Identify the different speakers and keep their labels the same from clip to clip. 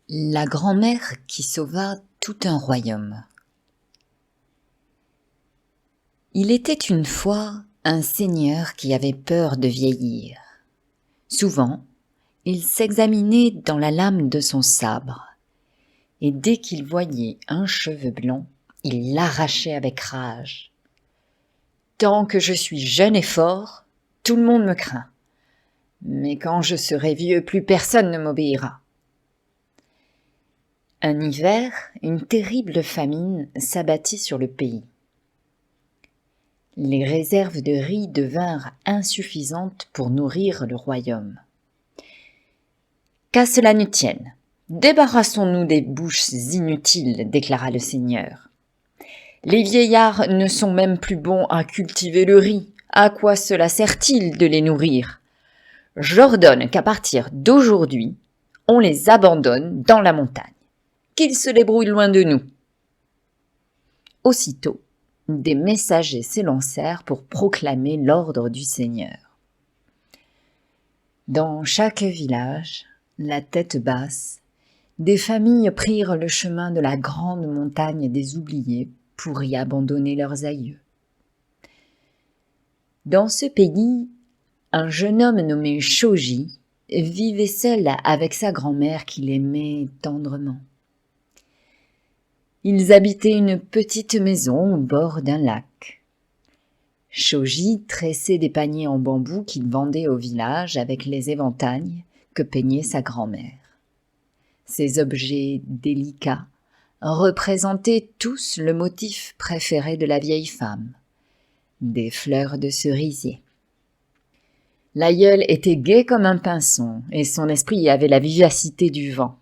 Speaker 1: La grand-mère qui sauva tout un royaume. Il était une fois un seigneur qui avait peur de vieillir. Souvent, il s'examinait dans la lame de son sabre, et dès qu'il voyait un cheveu blanc, il l'arrachait avec rage. « Tant que je suis jeune et fort, tout le monde me craint. Mais quand je serai vieux, plus personne ne m'obéira. » Un hiver, une terrible famine s'abattit sur le pays. Les réserves de riz devinrent insuffisantes pour nourrir le royaume. « Qu'à cela ne tienne, débarrassons-nous des bouches inutiles, déclara le seigneur. Les vieillards ne sont même plus bons à cultiver le riz. À quoi cela sert-il de les nourrir? J'ordonne qu'à partir d'aujourd'hui, on les abandonne dans la montagne. Qu'ils se débrouillent loin de nous. » Aussitôt, des messagers s'élancèrent pour proclamer l'ordre du Seigneur. Dans chaque village, la tête basse, des familles prirent le chemin de la grande montagne des oubliés pour y abandonner leurs aïeux. Dans ce pays, un jeune homme nommé Shoji vivait seul avec sa grand-mère qu'il aimait tendrement. Ils habitaient une petite maison au bord d'un lac. Shoji tressait des paniers en bambou qu'il vendait au village avec les éventails que peignait sa grand-mère. Ces objets délicats représentaient tous le motif préféré de la vieille femme, des fleurs de cerisier. L'aïeul était gai comme un pinson et son esprit avait la vivacité du vent.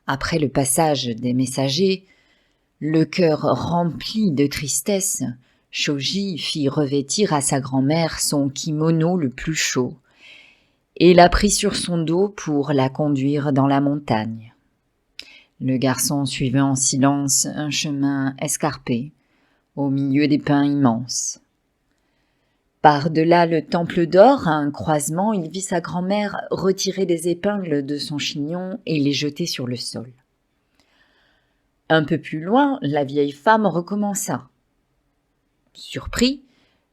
Speaker 1: Après le passage des messagers, le cœur rempli de tristesse, Shoji fit revêtir à sa grand-mère son kimono le plus chaud et la prit sur son dos pour la conduire dans la montagne. Le garçon suivait en silence un chemin escarpé, au milieu des pins immenses. Par-delà le temple d'or, à un croisement, il vit sa grand-mère retirer des épingles de son chignon et les jeter sur le sol. Un peu plus loin, la vieille femme recommença. Surpris,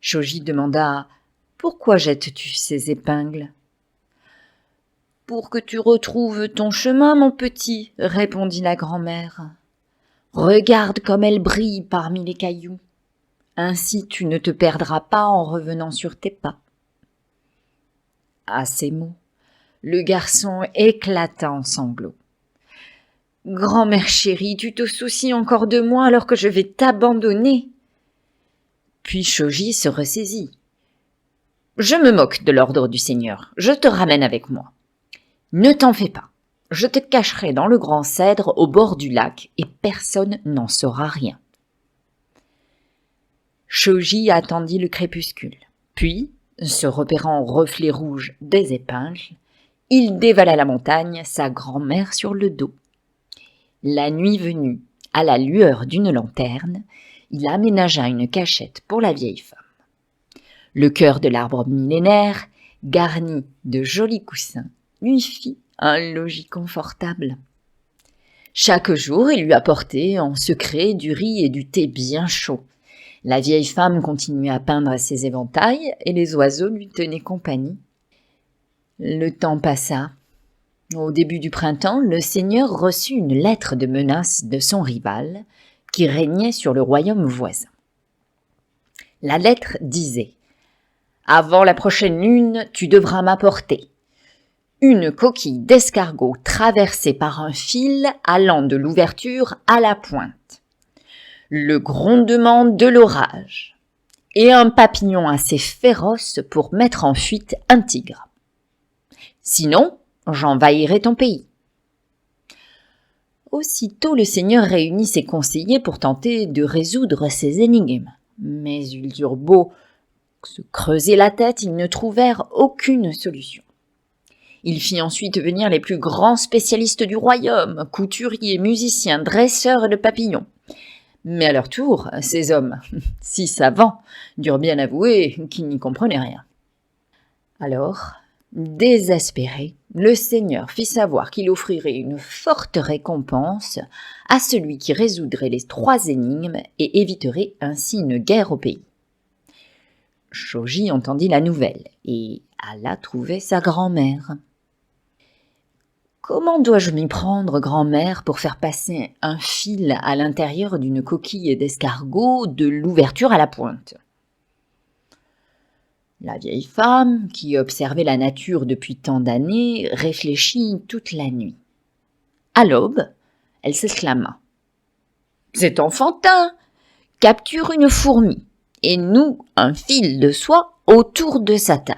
Speaker 1: Shoji demanda « Pourquoi jettes-tu ces épingles ?»« Pour que tu retrouves ton chemin, mon petit, » répondit la grand-mère. « Regarde comme elle brille parmi les cailloux. Ainsi tu ne te perdras pas en revenant sur tes pas. » À ces mots, le garçon éclata en sanglots. « Grand-mère chérie, tu te soucies encore de moi alors que je vais t'abandonner. » Puis Shoji se ressaisit. « Je me moque de l'ordre du Seigneur, je te ramène avec moi. Ne t'en fais pas, je te cacherai dans le grand cèdre au bord du lac et personne n'en saura rien. » Shoji attendit le crépuscule, puis, se repérant au reflet rouge des épingles, il dévala la montagne, sa grand-mère sur le dos. La nuit venue, à la lueur d'une lanterne, il aménagea une cachette pour la vieille femme. Le cœur de l'arbre millénaire, garni de jolis coussins, lui fit un logis confortable. Chaque jour, il lui apportait en secret du riz et du thé bien chaud. La vieille femme continuait à peindre ses éventails et les oiseaux lui tenaient compagnie. Le temps passa. Au début du printemps, le seigneur reçut une lettre de menace de son rival qui régnait sur le royaume voisin. La lettre disait « Avant la prochaine lune, tu devras m'apporter une coquille d'escargot traversée par un fil allant de l'ouverture à la pointe, le grondement de l'orage et un papillon assez féroce pour mettre en fuite un tigre. Sinon, j'envahirai ton pays. » Aussitôt, le seigneur réunit ses conseillers pour tenter de résoudre ces énigmes. Mais ils eurent beau se creuser la tête, ils ne trouvèrent aucune solution. Il fit ensuite venir les plus grands spécialistes du royaume, couturiers, musiciens, dresseurs de papillons. Mais à leur tour, ces hommes, si savants, durent bien avouer qu'ils n'y comprenaient rien. Alors, Désespéré, le seigneur fit savoir qu'il offrirait une forte récompense à celui qui résoudrait les 3 énigmes et éviterait ainsi une guerre au pays. Shoji entendit la nouvelle et alla trouver sa grand-mère. « Comment dois-je m'y prendre, grand-mère, pour faire passer un fil à l'intérieur d'une coquille d'escargot de l'ouverture à la pointe ?» La vieille femme, qui observait la nature depuis tant d'années, réfléchit toute la nuit. À l'aube, elle s'exclama. « C'est enfantin! Capture une fourmi et noue un fil de soie autour de sa taille.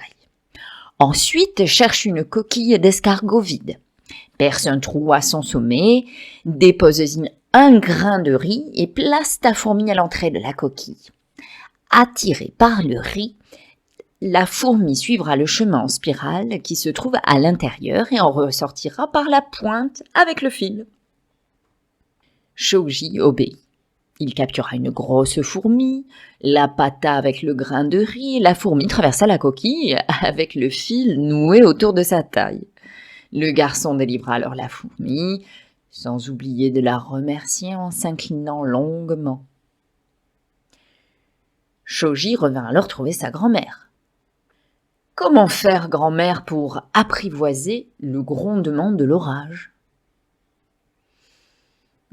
Speaker 1: Ensuite, cherche une coquille d'escargot vide. Perce un trou à son sommet, dépose-y un grain de riz et place ta fourmi à l'entrée de la coquille. Attirée par le riz, la fourmi suivra le chemin en spirale qui se trouve à l'intérieur et en ressortira par la pointe avec le fil. » Shoji obéit. Il captura une grosse fourmi, la pâta avec le grain de riz et la fourmi traversa la coquille avec le fil noué autour de sa taille. Le garçon délivra alors la fourmi, sans oublier de la remercier en s'inclinant longuement. Shoji revint alors trouver sa grand-mère. « Comment faire, grand-mère, pour apprivoiser le grondement de l'orage ?»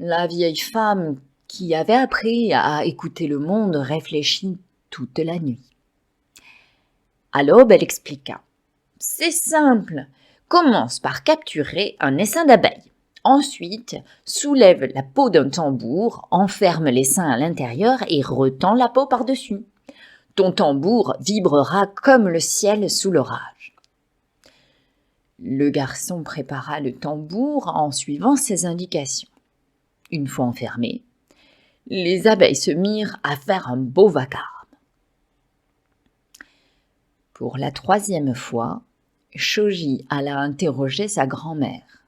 Speaker 1: La vieille femme, qui avait appris à écouter le monde, réfléchit toute la nuit. À l'aube, elle expliqua. « C'est simple, commence par capturer un essaim d'abeilles. Ensuite, soulève la peau d'un tambour, enferme l'essaim à l'intérieur et retends la peau par-dessus. Ton tambour vibrera comme le ciel sous l'orage. » Le garçon prépara le tambour en suivant ses indications. Une fois enfermées, les abeilles se mirent à faire un beau vacarme. Pour la 3e fois, Shoji alla interroger sa grand-mère.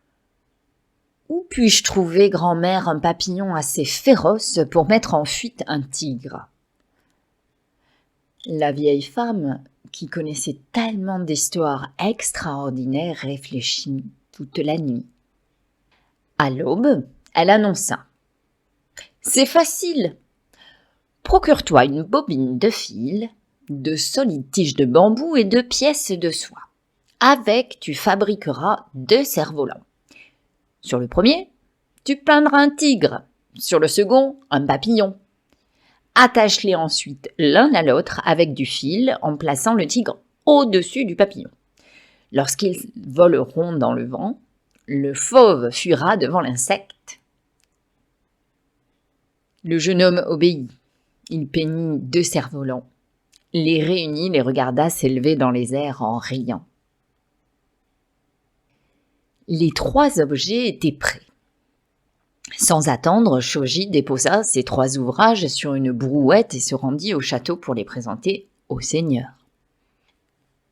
Speaker 1: « Où puis-je trouver, grand-mère, un papillon assez féroce pour mettre en fuite un tigre ?» La vieille femme, qui connaissait tellement d'histoires extraordinaires, réfléchit toute la nuit. À l'aube, elle annonça. « C'est facile. Procure-toi une bobine de fil, de solides tiges de bambou et 2 pièces de soie. Avec, tu fabriqueras 2 cerfs-volants. Sur le premier, tu peindras un tigre. Sur le second, un papillon. Attache-les ensuite l'un à l'autre avec du fil en plaçant le tigre au-dessus du papillon. Lorsqu'ils voleront dans le vent, le fauve fuira devant l'insecte. » Le jeune homme obéit. Il peignit 2 cerfs-volants, les réunit, les regarda s'élever dans les airs en riant. Les 3 objets étaient prêts. Sans attendre, Shoji déposa ses 3 ouvrages sur une brouette et se rendit au château pour les présenter au seigneur.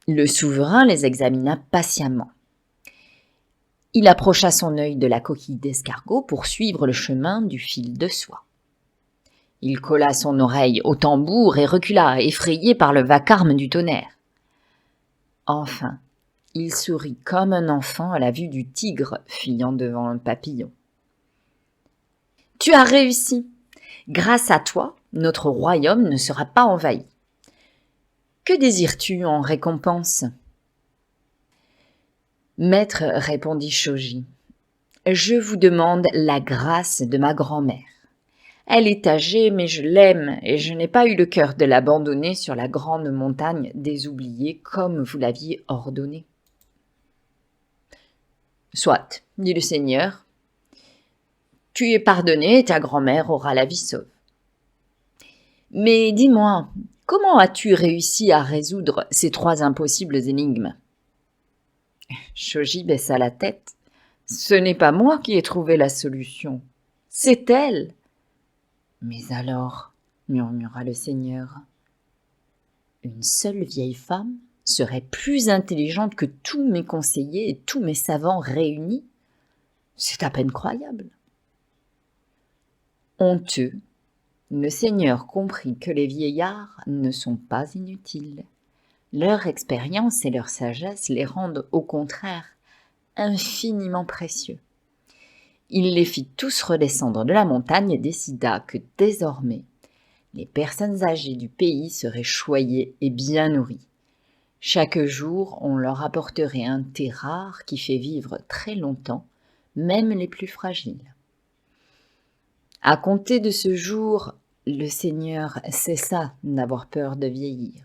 Speaker 1: Le souverain les examina patiemment. Il approcha son œil de la coquille d'escargot pour suivre le chemin du fil de soie. Il colla son oreille au tambour et recula, effrayé par le vacarme du tonnerre. Enfin, il sourit comme un enfant à la vue du tigre fuyant devant un papillon. « Tu as réussi. Grâce à toi, notre royaume ne sera pas envahi. Que désires-tu en récompense ?» « Maître, répondit Shoji, je vous demande la grâce de ma grand-mère. Elle est âgée, mais je l'aime et je n'ai pas eu le cœur de l'abandonner sur la grande montagne des oubliés comme vous l'aviez ordonné. »« Soit, dit le seigneur, tu es pardonné et ta grand-mère aura la vie sauve. Mais dis-moi, comment as-tu réussi à résoudre ces 3 impossibles énigmes ?» Shoji baissa la tête. « Ce n'est pas moi qui ai trouvé la solution, c'est elle. »« Mais alors, murmura le seigneur, une seule vieille femme serait plus intelligente que tous mes conseillers et tous mes savants réunis? C'est à peine croyable. » Honteux, le seigneur comprit que les vieillards ne sont pas inutiles. Leur expérience et leur sagesse les rendent au contraire infiniment précieux. Il les fit tous redescendre de la montagne et décida que désormais, les personnes âgées du pays seraient choyées et bien nourries. Chaque jour, on leur apporterait un thé rare qui fait vivre très longtemps, même les plus fragiles. À compter de ce jour, le Seigneur cessa d'avoir peur de vieillir.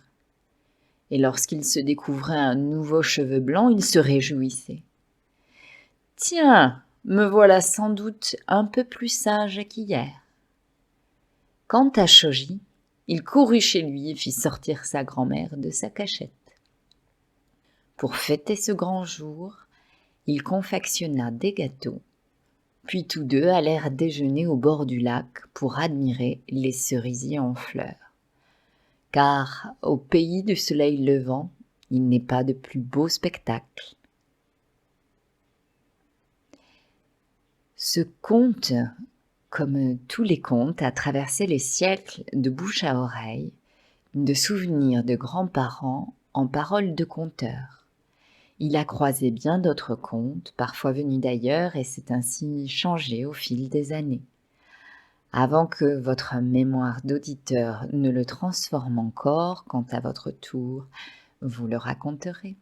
Speaker 1: Et lorsqu'il se découvrait un nouveau cheveu blanc, il se réjouissait. « Tiens, me voilà sans doute un peu plus sage qu'hier. » Quant à Shoji, il courut chez lui et fit sortir sa grand-mère de sa cachette. Pour fêter ce grand jour, il confectionna des gâteaux, puis tous deux allèrent déjeuner au bord du lac pour admirer les cerisiers en fleurs. Car au pays du soleil levant, il n'est pas de plus beau spectacle. Ce conte, comme tous les contes, a traversé les siècles de bouche à oreille, de souvenirs de grands-parents en paroles de conteurs. Il a croisé bien d'autres contes, parfois venus d'ailleurs, et s'est ainsi changé au fil des années. Avant que votre mémoire d'auditeur ne le transforme encore, quant à votre tour, vous le raconterez.